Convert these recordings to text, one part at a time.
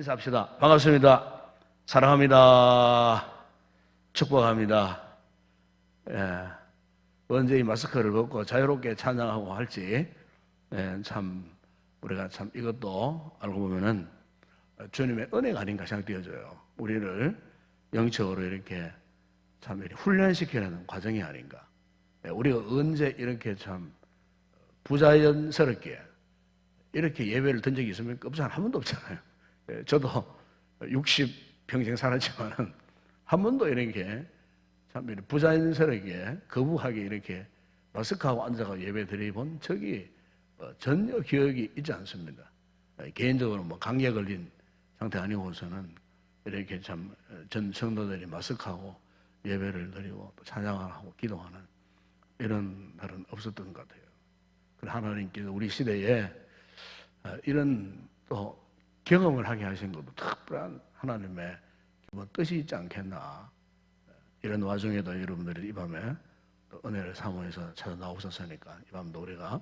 인사합시다. 반갑습니다. 사랑합니다. 축복합니다. 예, 언제 이 마스크를 벗고 자유롭게 찬양하고 할지, 참 우리가 참 이것도 알고 보면은 주님의 은혜가 아닌가 생각되어져요. 우리를 영적으로 이렇게 참 이렇게 훈련시키는 과정이 아닌가. 우리가 언제 이렇게 참 부자연스럽게 이렇게 예배를 든 적이 있습니까? 없잖아요. 한 번도 없잖아요. 저도 60 평생 살았지만은 한 번도 이렇게 참 부자연스럽게 거부하게 이렇게 마스크하고 앉아서 예배 드려본 적이 전혀 기억이 있지 않습니다. 개인적으로 뭐 감기에 걸린 상태 아니고서는 이렇게 참 전 성도들이 마스크하고 예배를 드리고 또 찬양을 하고 기도하는 이런 날은 없었던 것 같아요. 그래서 하나님께서 우리 시대에 이런 또 경험을 하게 하신 것도 특별한 하나님의 뜻이 있지 않겠나. 이런 와중에도 여러분들이 이 밤에 또 은혜를 사모해서 찾아 나오셨으니까 이 밤도 우리가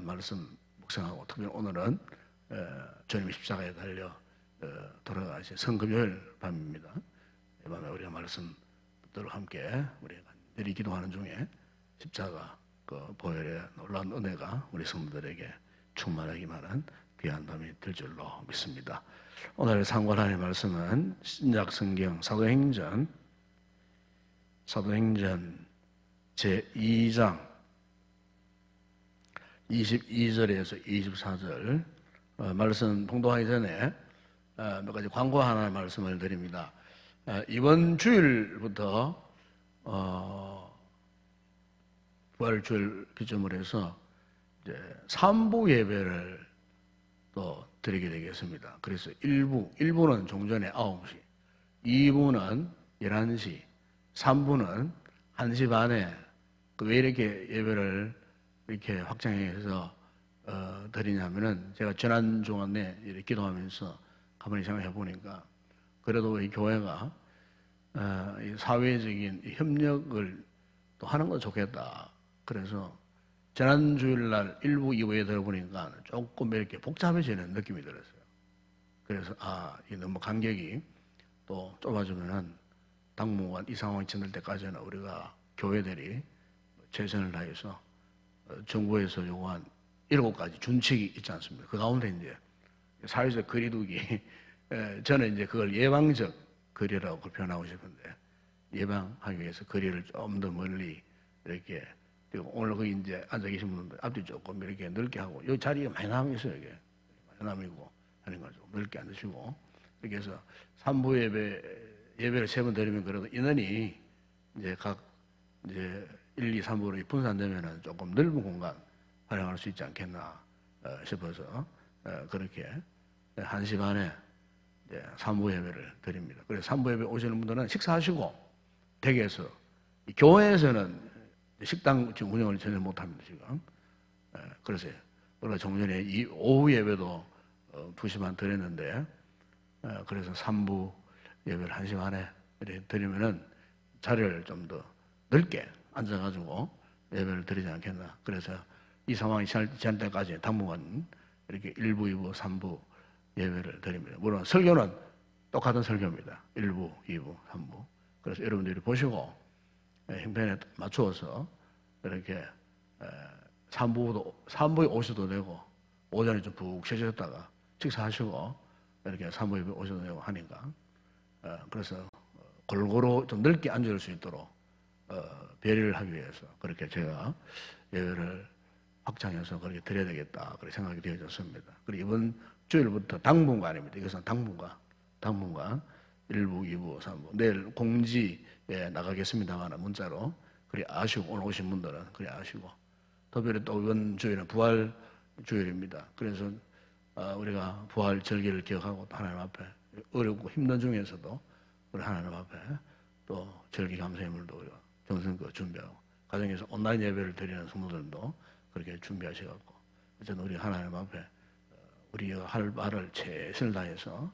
말씀 묵상하고, 특별히 오늘은 주님의 십자가에 달려 돌아가신 성금요일 밤입니다. 이 밤에 우리가 말씀 듣도록 함께 우리가 늘 기도하는 중에 십자가 그 보혈의 놀라운 은혜가 우리 성도들에게 충만하기만 한 귀한 밤이 될 줄로 믿습니다. 오늘 상관하는 말씀은 신약성경 사도행전 제2장 22절에서 24절 말씀 봉독하기 전에 몇 가지 광고 하나 말씀을 드립니다. 이번 주일부터 부활주일 기점으로 해서 이제 3부 예배를 또 드리게 되겠습니다. 그래서 1부는 종전에 9시, 2부는 11시, 3부는 1시 반에 왜 이렇게 예배를 이렇게 확장해서 드리냐면은 제가 지난 주간에 이렇게 기도하면서 가만히 생각해 보니까 그래도 이 교회가 이 사회적인 협력을 또 하는 거 좋겠다. 그래서 지난 주일날 1부, 2부에 들어보니까 조금 이렇게 복잡해지는 느낌이 들었어요. 그래서 이 너무 간격이 또 좁아지면은 당분간 이 상황이 지날 때까지는 우리가 교회들이 최선을 다해서 정부에서 요구한 7가지 준칙이 있지 않습니까? 그 가운데 이제 사회적 거리두기, 저는 이제 그걸 예방적 거리라고 표현하고 싶은데, 예방하기 위해서 거리를 좀 더 멀리 이렇게, 그리고 오늘 거기 이제 앉아 계신 분들 앞뒤 조금 이렇게 넓게 하고, 이 자리가 많이 남아 있어요. 이게 많이 남이고 하는 거 좀 넓게 앉으시고, 이렇게 해서 3부 예배를 3번 드리면 그래도 인원이 이제 각 이제 1, 2, 3부로 분산되면은 조금 넓은 공간 활용할 수 있지 않겠나 싶어서 그렇게 1시 반에 이제 3부 예배를 드립니다. 그래서 3부 예배 오시는 분들은 식사하시고 댁에서, 교회에서는 식당 지금 운영을 전혀 못합니다 지금. 그래서 우리가 좀 전에 이 오후 예배도 2시 반 드렸는데, 그래서 3부 예배를 1시 반에 드리면은 자리를 좀 더 넓게 앉아가지고 예배를 드리지 않겠나. 그래서 이 상황이 지날 때까지 당분간 이렇게 1부, 2부, 3부 예배를 드립니다. 물론 설교는 똑같은 설교입니다. 1부, 2부, 3부. 그래서 여러분들이 보시고 형편에 맞추어서 이렇게 3부에 오셔도 되고, 오전에 좀 푹 쉬셨다가 식사하시고 이렇게 3부 예배 오셔도 되고 하니까, 그래서 골고루 좀 넓게 앉을 수 있도록 배려를 하기 위해서 그렇게 제가 예배를 확장해서 그렇게 드려야 되겠다 그렇게 생각이 되어졌습니다. 그리고 이번 주일부터 당분간입니다. 이것은 당분간 1부, 2부, 3부. 내일 공지에 나가겠습니다만 문자로 그래 아시고, 오늘 오신 분들은 그래 아시고, 특별히 또 이번 주일은 부활 주일입니다. 그래서 우리가 부활 절기를 기억하고 또 하나님 앞에 어렵고 힘든 중에서도 우리 하나님 앞에 또 절기 감사의물도 우리가 정성껏 준비하고, 가정에서 온라인 예배를 드리는 성도들도 그렇게 준비하셔갖고, 어쨌든 우리 하나님 앞에 우리가 할 말을 최선을 다해서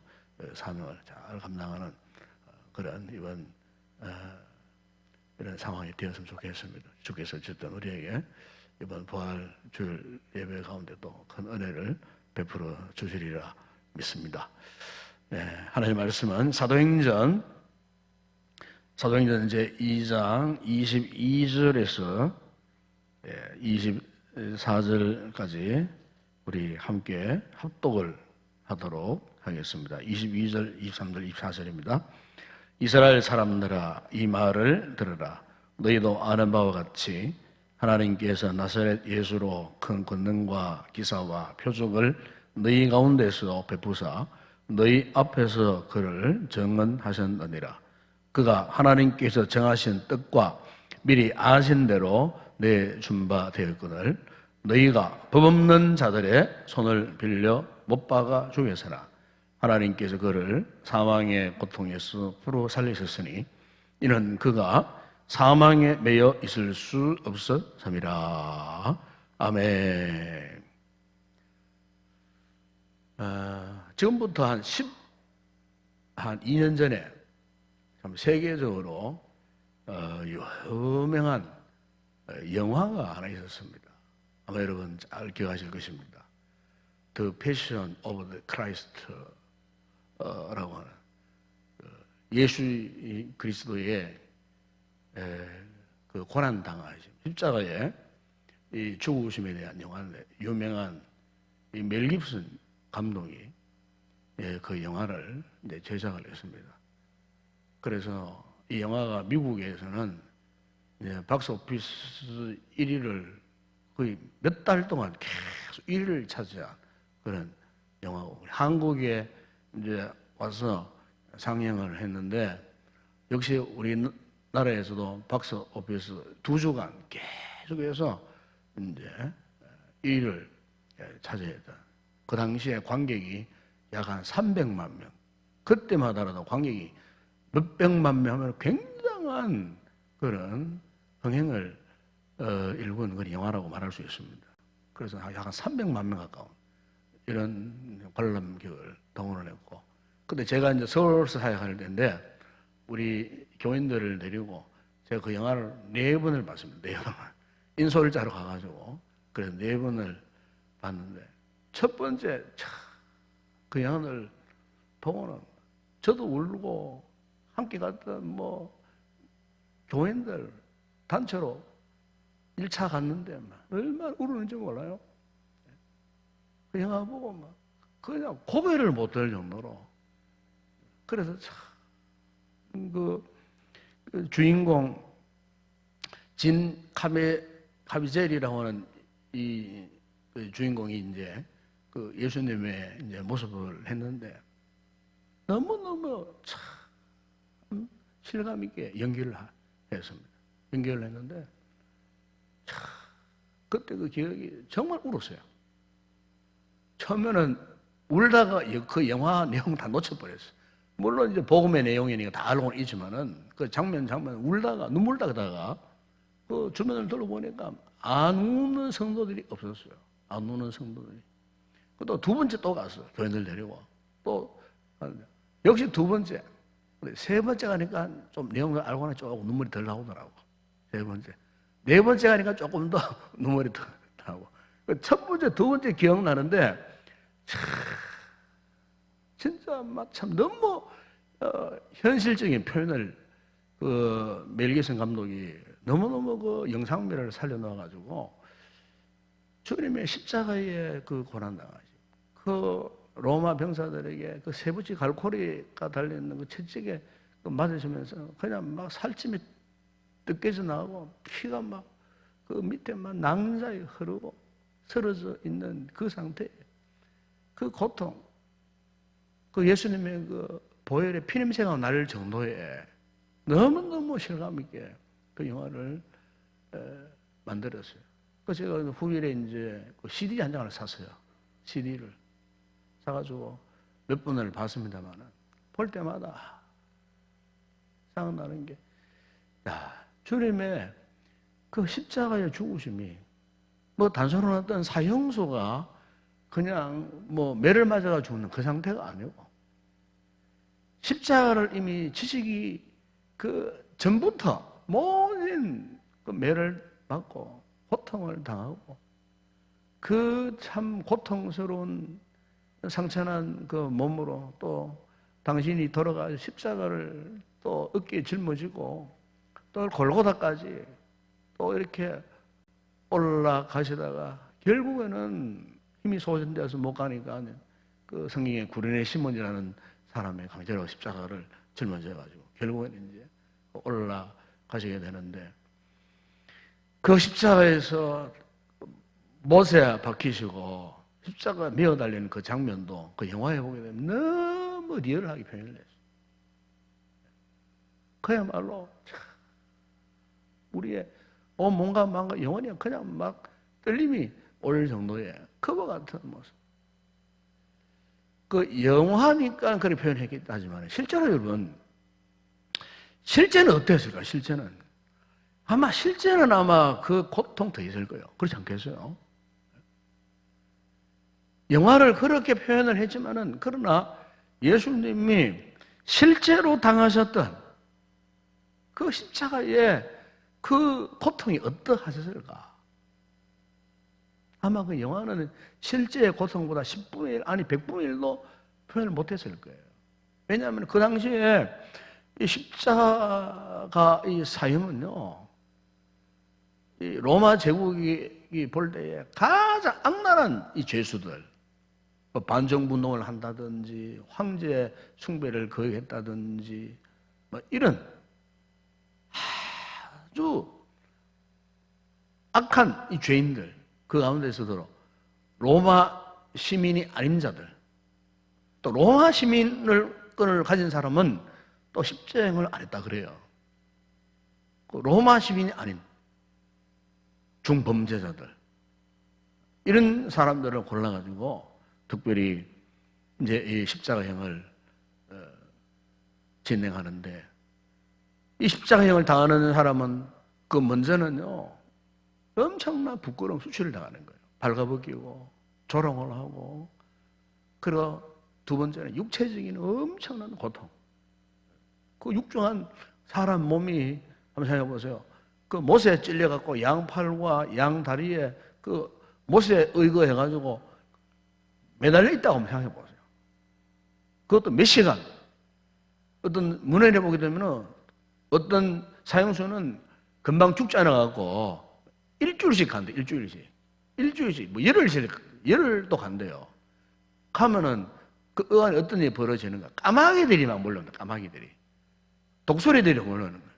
사명을 잘 감당하는 그런 이번 이런 상황이 되었으면 좋겠습니다. 주께서 어쨌든 우리에게 이번 부활 주일 예배 가운데 또 큰 은혜를 베풀어 주시리라 믿습니다. 하나님의 말씀은 사도행전 이제 2장 22절에서 24절까지 우리 함께 합독을 하도록 하겠습니다. 22절, 23절, 24절입니다. 이스라엘 사람들아 이 말을 들으라. 너희도 아는 바와 같이 하나님께서 나사렛 예수로 큰 권능과 기사와 표적을 너희 가운데서 베푸사 너희 앞에서 그를 정언하셨느니라. 그가 하나님께서 정하신 뜻과 미리 아신 대로 내준 바 되었거늘 너희가 법 없는 자들의 손을 빌려 못 박아 죽였으나 하나님께서 그를 사망의 고통에서 풀어 살리셨으니 이는 그가 사망에 매여 있을 수 없었음이라. 아멘. 지금부터 한 2년 전에 참 세계적으로 유명한 영화가 하나 있었습니다. 아마 여러분 잘 기억하실 것입니다. The Passion of the Christ 라고 하는 예수 그리스도의 그 고난 당하심 십자가의 이 죽으심에 대한 영화인데 유명한 이 멜 깁슨 감독이 그 영화를 이제 제작을 했습니다. 그래서 이 영화가 미국에서는 이제 박스오피스 1위를 거의 몇 달 동안 계속 1위를 차지한 그런 영화고 한국에 이제 와서 상영을 했는데 역시 우리나라에서도 박스오피스 2주간 계속해서 이제 1위를 차지했다. 그 당시에 관객이 약 한 300만 명. 그때마다라도 관객이 몇백만 명 하면 굉장한 그런 흥행을 일군 그런 영화라고 말할 수 있습니다. 그래서 약 한 300만 명 가까운 이런 관람객을 동원을 했고, 근데 제가 이제 서울서 사역할 때인데 우리 교인들을 데리고 제가 그 영화를 4번을 봤습니다. 4번. 인솔자로 가가지고 그래서 4번을 봤는데 첫 번째 그 영화를 보고는 저도 울고 함께 갔던 뭐 교인들 단체로 1차 갔는데 막 얼마나 울었는지 몰라요. 그 영화 보고 막 그냥 고개를 못 들 정도로. 그래서 참 그 주인공 진 카비젤이라고 하는 그 주인공이 이제 그 예수님의 이제 모습을 했는데 너무너무 참 실감 있게 연기를 했습니다. 연기를 했는데 참 그때 그 기억이 정말 울었어요. 처음에는 울다가 그 영화 내용 다 놓쳐버렸어요. 물론 이제 복음의 내용이니까 다 알고는 있지만은 그 장면 울다가 눈물 닦다가 그 주변을 둘러보니까 안 우는 성도들이 없었어요. 안 우는 성도들이. 또 2번째 또 갔어요. 교인들 데리고. 또, 역시 2번째. 3번째 가니까 좀 내용을 알고는 조금 눈물이 덜 나오더라고. 3번째. 4번째 가니까 조금 더 눈물이 덜 나오고. 첫 번째, 2번째 기억나는데, 진짜 막 참 너무, 현실적인 표현을 멜 깁슨 감독이 너무너무 그 영상미를 살려놓아가지고, 주님의 십자가의 그 고난당하심, 그 로마 병사들에게 그 세부치 갈고리가 달려있는 그 채찍에 맞으시면서 그냥 막 살찜이 뜯겨져 나오고 피가 막 그 밑에 막 낭자에 흐르고 쓰러져 있는 그 상태, 그 고통, 그 예수님의 그 보혈의 피냄새가 날 정도의 너무너무 실감있게 그 영화를 만들었어요. 그래서 제가 후일에 이제 그 CD 한 장을 샀어요. CD를 사가지고 몇 번을 봤습니다만은 볼 때마다 생각나는 게, 주님의 그 십자가의 죽으심이 뭐 단순한 어떤 사형수가 그냥 뭐 매를 맞아가 죽는 그 상태가 아니고 십자가를 이미 지식이 그 전부터 모든 그 매를 맞고 고통을 당하고 그 참 고통스러운 상처난 그 몸으로 또 당신이 돌아가 십자가를 또 어깨에 짊어지고 또 골고다까지 또 이렇게 올라가시다가 결국에는 힘이 소진되어서 못 가니까 그 성경에 구레네 시몬이라는 사람의 강제로 십자가를 짊어져가지고 결국에는 이제 올라가시게 되는데, 그 십자가에서 못에 박히시고 십자가 메어 달리는 그 장면도 그 영화에 보게 되면 너무 리얼하게 표현을 했어요. 그야말로 우리의 몸과 마음과 영혼이 그냥 막 떨림이 올 정도의 그와 같은 모습. 그 영화니까 그렇게 표현했겠다 하지만 실제로 여러분, 실제는 어땠을까? 실제는 아마 그 고통 더 있을 거예요. 그렇지 않겠어요? 영화를 그렇게 표현을 했지만은, 그러나 예수님이 실제로 당하셨던 그 십자가의 그 고통이 어떠하셨을까? 아마 그 영화는 실제의 고통보다 10분의 1, 아니 100분의 1도 표현을 못했을 거예요. 왜냐하면 그 당시에 이 십자가 이 사형은요, 이 로마 제국이 볼 때에 가장 악랄한 이 죄수들, 뭐 반정분동을 한다든지 황제 숭배를 거역했다든지 뭐 이런 아주 악한 이 죄인들, 그 가운데서도 로마 시민이 아닌 자들, 또 로마 시민권을 가진 사람은 또 십자형을 안 했다 그래요. 그 로마 시민이 아닌 중범죄자들, 이런 사람들을 골라가지고 특별히 이제 이 십자가형을 진행하는데, 이 십자가형을 당하는 사람은 그 먼저는요 엄청난 부끄러움, 수치를 당하는 거예요. 발가벗기고 조롱을 하고, 그리고 두 번째는 육체적인 엄청난 고통. 그 육중한 사람 몸이 한번 생각해 보세요. 그 못에 찔려갖고 양팔과 양다리에 그 못에 의거해가지고 매달려 있다고 한번 생각해 보세요. 그것도 몇 시간. 어떤 문헌에 보게 되면은 어떤 사형수는 금방 죽지 않아갖고 일주일씩 간대, 일주일씩, 뭐 열흘도 간대요. 가면은 그 안에 어떤 일이 벌어지는가? 까마귀들이 막 몰려온다, 까마귀들이. 독소리들이 몰려오는 거예요.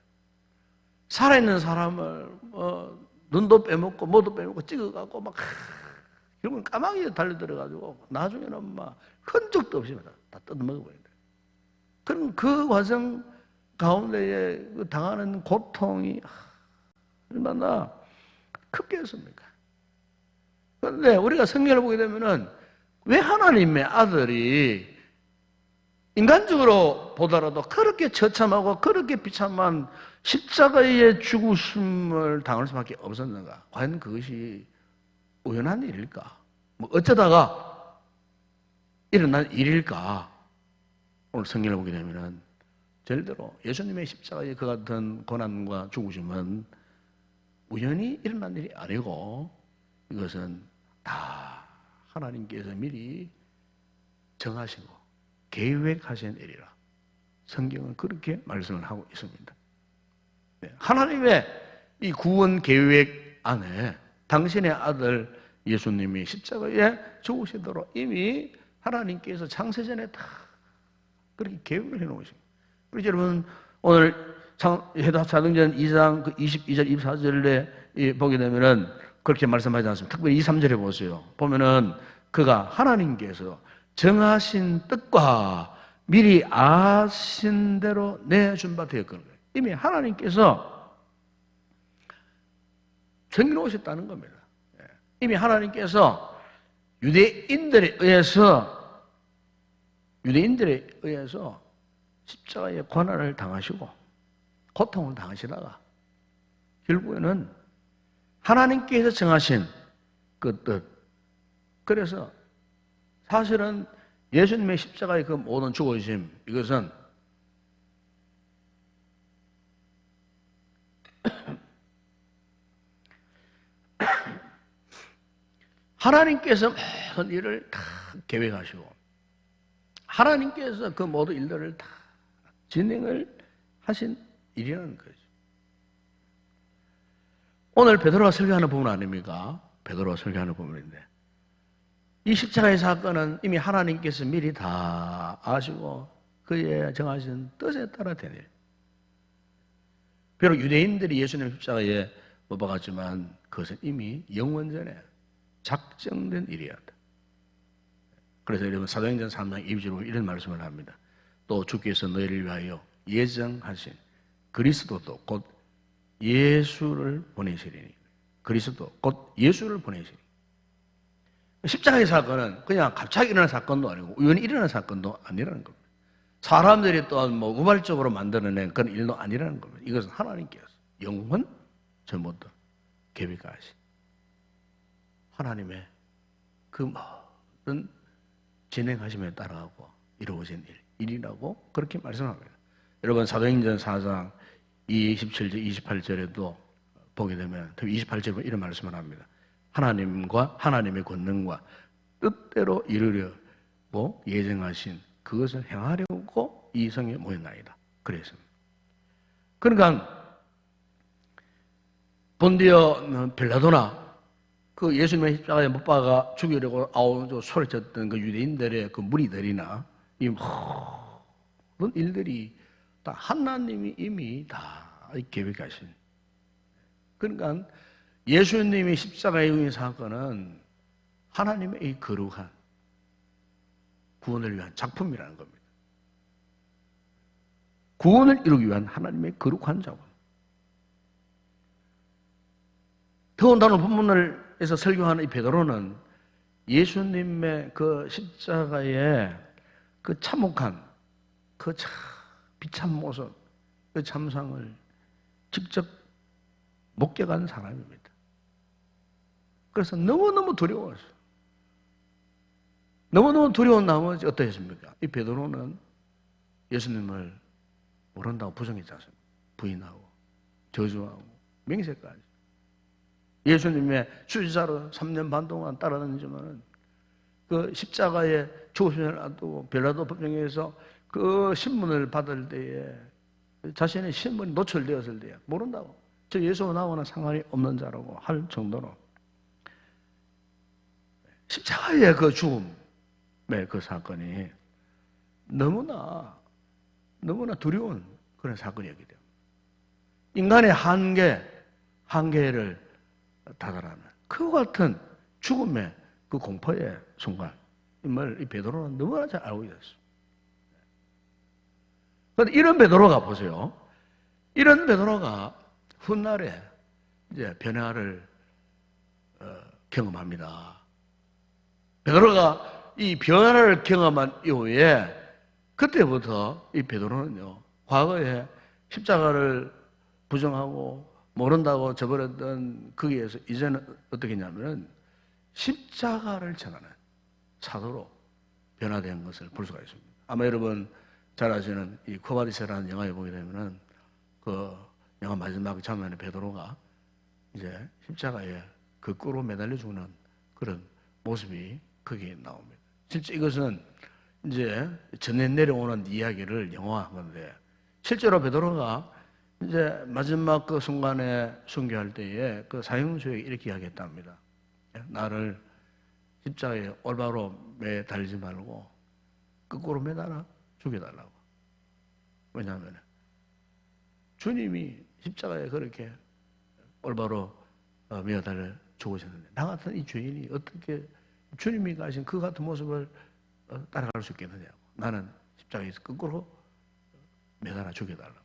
살아있는 사람을 눈도 빼먹고 뭐도 빼먹고 찍어갖고 막 결국은 까마귀에 달려들어가지고 나중에는 막 흔적도 없이 다 뜯어먹어버린다. 그럼 그 과정 가운데에 당하는 고통이 얼마나 크겠습니까? 그런데 우리가 성경을 보게 되면은 왜 하나님의 아들이 인간적으로 보더라도 그렇게 처참하고 그렇게 비참한 십자가의 죽으심을 당할 수밖에 없었는가? 과연 그것이 우연한 일일까? 뭐 어쩌다가 일어난 일일까? 오늘 성경을 보게 되면은 절대로 예수님의 십자가의 그 같은 고난과 죽으심은 우연히 일어난 일이 아니고, 이것은 다 하나님께서 미리 정하시고 계획하신 일이라 성경은 그렇게 말씀을 하고 있습니다. 하나님의 이 구원 계획 안에 당신의 아들 예수님이 십자가에 죽으시도록 이미 하나님께서 창세전에 다 그렇게 계획을 해놓으십니다. 그래서 여러분 오늘 사도행전 2장 그 22절 24절에 보게 되면은 그렇게 말씀하지 않습니다. 특별히 2, 3절에 보세요. 보면은 그가 하나님께서 정하신 뜻과 미리 아신 대로 내준 바 되었거든요. 이미 하나님께서 정해놓으셨다는 겁니다. 이미 하나님께서 유대인들에 의해서 십자가의 고난을 당하시고 고통을 당하시다가 결국에는 하나님께서 정하신 그 뜻, 그래서 사실은 예수님의 십자가의 그 모든 죽으심, 이것은 하나님께서 모든 일을 다 계획하시고 하나님께서 그 모든 일들을 다 진행을 하신 일이라는 거죠. 오늘 베드로가 설교하는 부분 아닙니까? 베드로가 설교하는 부분인데 이 십자가의 사건은 이미 하나님께서 미리 다 아시고 그의 정하신 뜻에 따라 된 일. 비록 유대인들이 예수님 십자가에 못 박았지만 그것은 이미 영원전에 작정된 일이었다. 그래서 여러분 사도행전 3장 2절로 이런 말씀을 합니다. 또 주께서 너희를 위하여 예정하신 그리스도도 곧 예수를 보내시리니. 그리스도 곧 예수를 보내시리니. 십자가의 사건은 그냥 갑자기 일어난 사건도 아니고 우연히 일어난 사건도 아니라는 겁니다. 사람들이 또한 뭐 우발적으로 만들어낸 그런 일도 아니라는 겁니다. 이것은 하나님께서 영원 전부터 계획하신 하나님의 그 모든 진행하심에 따라가고 이루어진 일이라고 그렇게 말씀합니다. 여러분 사도행전 4장 27절, 28절에도 보게 되면 특히 28절에 이런 말씀을 합니다. 하나님과 하나님의 권능과 뜻대로 이루려고 예정하신 그것을 행하려고 이 성에 모였나이다. 그랬습니다. 그러니까 본디오 빌라도나 그 예수님의 십자가에 못 박아 죽이려고 소리쳤던 그 유대인들의 그 무리들이나 이 모든 일들이 다 하나님이 이미 다 계획하신. 그러니까 예수님이 십자가에 죽인 사건은 하나님의 이 거룩한 구원을 위한 작품이라는 겁니다. 구원을 이루기 위한 하나님의 거룩한 작품. 더군다나 본문에서 설교하는 이 베드로는 예수님의 그 십자가의 그 참혹한 그 비참 모습, 그 참상을 직접 목격한 사람입니다. 그래서 너무너무 두려웠어요. 너무너무 두려운 나머지 어떠했습니까? 이 베드로는 예수님을 모른다고 부정했지 않습니까? 부인하고 저주하고 맹세까지. 예수님의 수지자로 3년 반 동안 따라다니지만 그 십자가에 죽으심을 놔두고 빌라도 법정에서 그 신문을 받을 때에 자신의 신문이 노출되었을 때에 모른다고. 저 예수하고는 상관이 없는 자라고 할 정도로 십자가의 그 죽음의 그 사건이 너무나 두려운 그런 사건이었기 때문에 인간의 한계를 다달하는 그와 같은 죽음의 그 공포의 순간임을 이 베드로는 너무나 잘 알고 있었어요. 그런데 이런 베드로가 보세요. 이런 베드로가 훗날에 이제 변화를 경험합니다. 베드로가 이 변화를 경험한 이후에 그때부터 이 베드로는요, 과거에 십자가를 부정하고 모른다고 저버렸던 거기에서 이제는 어떻게 했냐면 십자가를 전하는 사도로 변화된 것을 볼 수가 있습니다. 아마 여러분 잘 아시는 이 코바디세라는 영화에 보게 되면은 그 영화 마지막 장면에 베드로가 이제 십자가에 그 꿀로 매달려 죽는 그런 모습이 거기에 나옵니다. 실제 이것은 이제 전해 내려오는 이야기를 영화한 건데 실제로 베드로가 이제 마지막 그 순간에 순교할 때에 그 사형수에게 이렇게 이야기했답니다. 나를 십자가에 올바로 매달지 말고 거꾸로 매달아 죽여달라고. 왜냐하면 주님이 십자가에 그렇게 올바로 매달려 죽으셨는데 나 같은 이 죄인이 어떻게 주님이 가신 그 같은 모습을 따라갈 수 있겠느냐고. 나는 십자가에서 거꾸로 매달아 죽여달라고.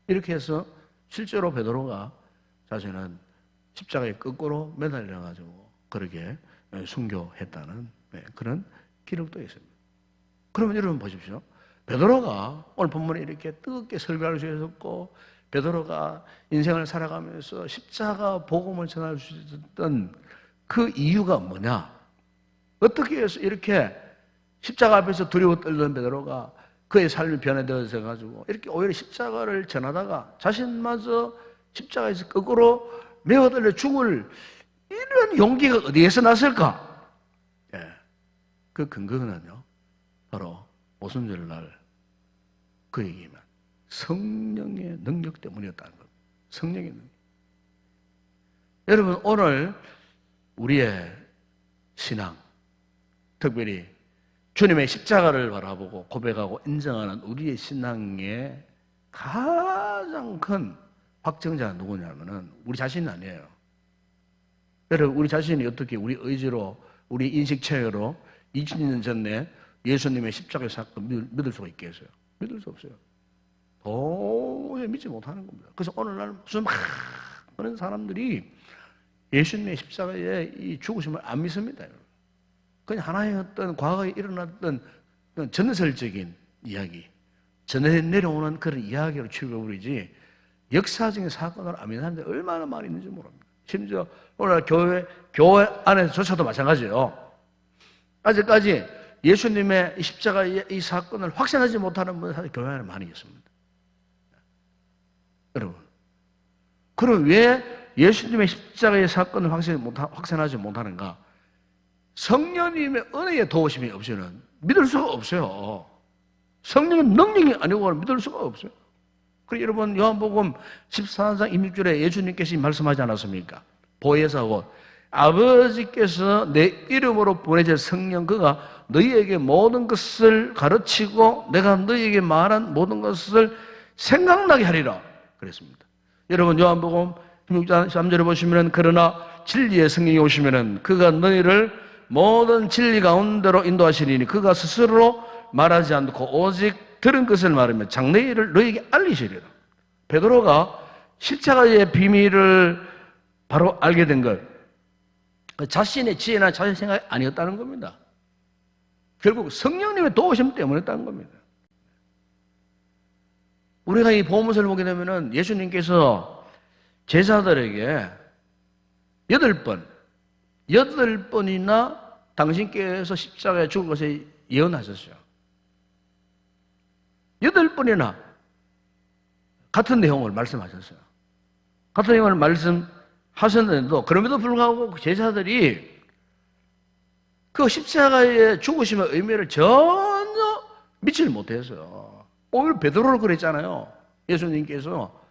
이렇게 해서 실제로 베드로가 자신은 십자가에 거꾸로 매달려가지고 그렇게 순교했다는 그런 기록도 있습니다. 그러면 여러분 보십시오. 베드로가 오늘 본문에 이렇게 뜨겁게 설교할 수 있었고 베드로가 인생을 살아가면서 십자가 복음을 전할 수 있었던 그 이유가 뭐냐? 어떻게 해서 이렇게 십자가 앞에서 두려워 떨던 베드로가 그의 삶이 변화되어서 가지고 이렇게 오히려 십자가를 전하다가 자신마저 십자가에서 거꾸로 매어달려 죽을 이런 용기가 어디에서 났을까? 그 근거는요, 바로 오순절날 그 얘기만 성령의 능력 때문이었다는 겁니다. 성령의 능력. 여러분, 오늘 우리의 신앙, 특별히 주님의 십자가를 바라보고 고백하고 인정하는 우리의 신앙의 가장 큰 확정자가 누구냐면은 우리 자신 아니에요. 여러분, 우리 자신이 어떻게 우리 의지로, 우리 인식체계로 2000년 전에 예수님의 십자가의 사건 믿을 수가 있겠어요? 믿을 수 없어요. 도저히 믿지 못하는 겁니다. 그래서 오늘날 무슨 많은 사람들이 예수님의 십자가의 이 죽으심을 안 믿습니다. 그냥 하나의 어떤 과거에 일어났던 전설적인 이야기, 전해 내려오는 그런 이야기로 취급해버리지 역사적인 사건을 안 믿는 사람들이 얼마나 많이 있는지 모릅니다. 심지어 오늘 교회 안에서조차도 마찬가지예요. 아직까지 예수님의 십자가의 이 사건을 확신하지 못하는 분들이 교회 안에 많이 있습니다. 여러분, 그럼 왜 예수님의 십자가의 사건을 확신하지 못하는가? 성령님의 은혜의 도우심이 없이는 믿을 수가 없어요. 성령의 능력이 아니고 믿을 수가 없어요. 그리고 여러분, 요한복음 14장 26절에 예수님께서 말씀하지 않았습니까? 보혜사고 아버지께서 내 이름으로 보내실 성령, 그가 너희에게 모든 것을 가르치고 내가 너희에게 말한 모든 것을 생각나게 하리라 그랬습니다. 여러분, 요한복음 16장 3절에 보시면 그러나 진리의 성령이 오시면 그가 너희를 모든 진리 가운데로 인도하시리니 그가 스스로 말하지 않고 오직 들은 것을 말하며 장래의 일을 너희에게 알리시리라. 베드로가 십자가의 비밀을 바로 알게 된 것, 자신의 지혜나 자신의 생각이 아니었다는 겁니다. 결국 성령님의 도우심 때문이었다는 겁니다. 우리가 이 보험서를 보게 되면은 예수님께서 제자들에게 8번이나 당신께서 십자가에 죽을 것을 예언하셨어요. 8번이나 같은 내용을 말씀하셨어요. 같은 내용을 말씀하셨는데도 그럼에도 불구하고 제자들이 그 십자가의 죽으심의 의미를 전혀 믿지를 못했어요. 오히려 베드로를 그랬잖아요. 예수님께서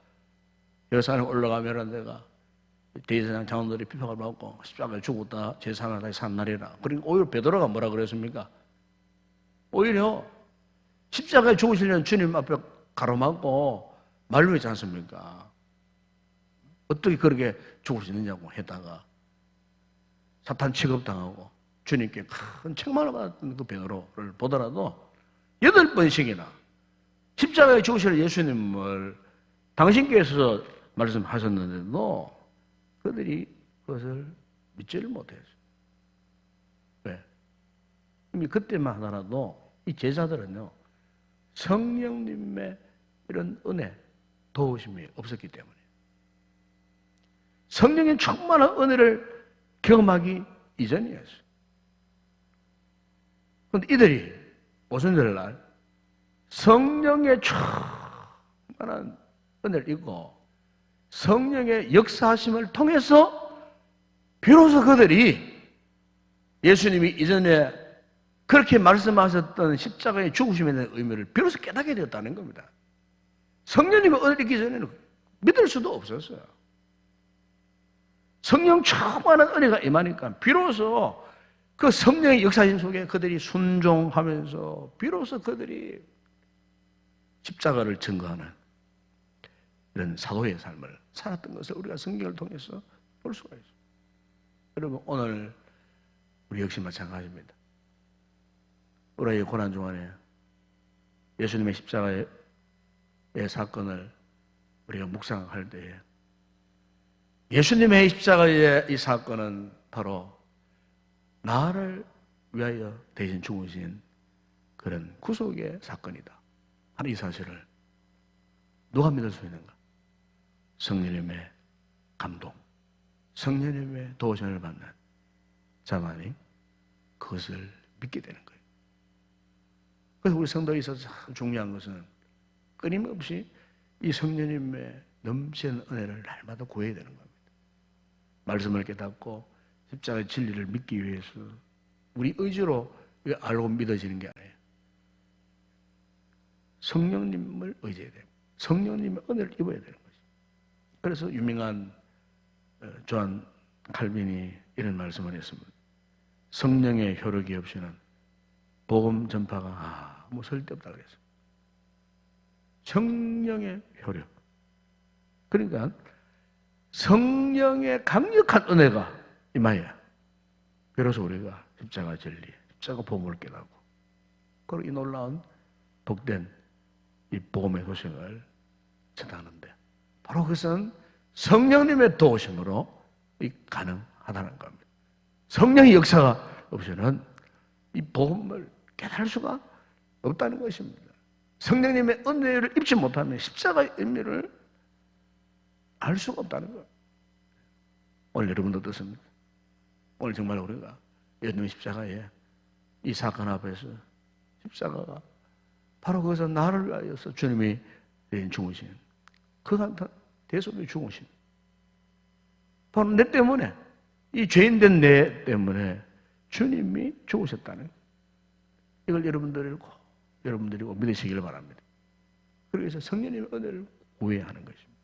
여산에 올라가면 내가 대제사장 장로들이 비판을 받고 십자가에 죽었다 제3일 다시 산 날이라. 그러니까 오히려 베드로가 뭐라 그랬습니까? 오히려 십자가에 죽으시려는 주님 앞에 가로막고 말로했지 않습니까? 어떻게 그렇게 죽을 수 있느냐고 했다가 사탄 취급당하고 주님께 큰 책망을 받았던 그 베드로를 보더라도 8번씩이나 십자가에 죽으실 예수님을 당신께서 말씀하셨는데도 그들이 그것을 믿지를 못했어요. 왜? 이미 그때만 하더라도 이 제자들은요, 성령님의 이런 은혜, 도우심이 없었기 때문에 성령의 충만한 은혜를 경험하기 이전이었어요. 그런데 이들이 오순절날 성령의 충만한 은혜를 입고 성령의 역사하심을 통해서 비로소 그들이 예수님이 이전에 그렇게 말씀하셨던 십자가의 죽으심에 대한 의미를 비로소 깨닫게 되었다는 겁니다. 성령님의 은혜를 입기 전에는 믿을 수도 없었어요. 성령 충만한 은혜가 임하니까 비로소 그 성령의 역사심 속에 그들이 순종하면서 비로소 그들이 십자가를 증거하는 이런 사도의 삶을 살았던 것을 우리가 성경을 통해서 볼 수가 있어요. 여러분, 오늘 우리 역시 마찬가지입니다. 우리의 고난 중간에 예수님의 십자가의 사건을 우리가 묵상할 때에 예수님의 십자가의 이 사건은 바로 나를 위하여 대신 죽으신 그런 구속의 사건이다 하는 이 사실을 누가 믿을 수 있는가? 성령님의 감동, 성령님의 도우심을 받는 자만이 그것을 믿게 되는 거예요. 그래서 우리 성도에 있어서 참 중요한 것은 끊임없이 이 성령님의 넘치는 은혜를 날마다 구해야 되는 겁니다. 말씀을 깨닫고 십자가의 진리를 믿기 위해서 우리 의지로 알고 믿어지는 게 아니에요. 성령님을 의지해야 됩니다. 성령님의 은혜를 입어야 되는 거죠. 그래서 유명한 조한 칼빈이 이런 말씀을 했습니다. 성령의 효력이 없이는 복음 전파가 아무 쓸데없다 그랬어요. 성령의 효력. 그러니까 성령의 강력한 은혜가 임하여야 비로소 우리가 십자가 진리, 십자가 복음을 깨닫고 그리고 이 놀라운 복된 이 복음의 소식을 전하는데 바로 그것은 성령님의 도우심으로 가능하다는 겁니다. 성령의 역사가 없이는 이 복음을 깨달을 수가 없다는 것입니다. 성령님의 은혜를 입지 못하면 십자가의 의미를 알 수가 없다는 거예요. 오늘 여러분도 어떻습니까? 오늘 정말 우리가 예수님의 십자가에 이 사건 앞에서 십자가가 바로 거기서 나를 위하여서 주님이 죽으신 그 같은 대속의 죽으신 바로 내 때문에 이 죄인된 내 때문에 주님이 죽으셨다는 이걸 여러분들이 꼭 믿으시길 바랍니다. 그래서 성령님의 은혜를 구해야 하는 것입니다.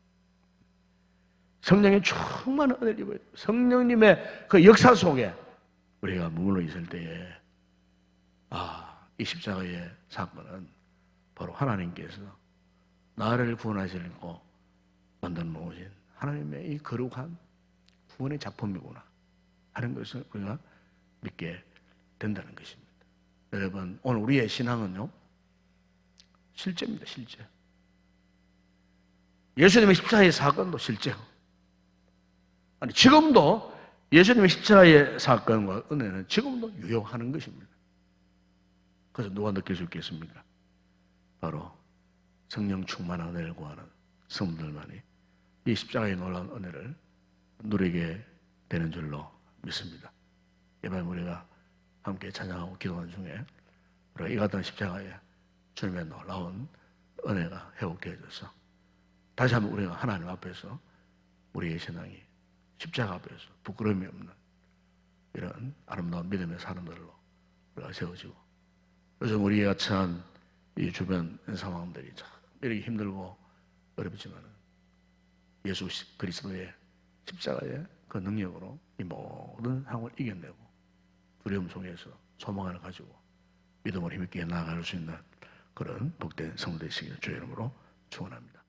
성령의 충만한 은혜를 입어야 돼요. 성령님의 그 역사 속에 우리가 머물러 있을 때에 이 십자가의 사건은 바로 하나님께서 나를 구원하시려고 만들어 놓으신 하나님의 이 거룩한 구원의 작품이구나 하는 것을 우리가 믿게 된다는 것입니다. 여러분, 오늘 우리의 신앙은요 실제입니다. 실제. 예수님의 십자가의 사건도 실제고 지금도 예수님의 십자가의 사건과 은혜는 지금도 유효하는 것입니다. 그래서 누가 느낄 수 있겠습니까? 바로 성령 충만한 은혜를 구하는 성도들만이 이 십자가의 놀라운 은혜를 누리게 되는 줄로 믿습니다. 이번 우리가 함께 찬양하고 기도하는 중에 우리가 이 같은 십자가에 주님의 놀라운 은혜가 회복되어져서 다시 한번 우리가 하나님 앞에서 우리의 신앙이 십자가 앞에서 부끄러움이 없는 이런 아름다운 믿음의 사람들로 우리가 세워지고 요즘 우리가 처한 이 주변 상황들이 참 이렇게 힘들고 어렵지만 예수 그리스도의 십자가의 그 능력으로 이 모든 상황을 이겨내고 두려움 속에서 소망을 가지고 믿음으로 힘있게 나아갈 수 있는 그런 복된 성도 되시기를 주의 이름으로 축원합니다.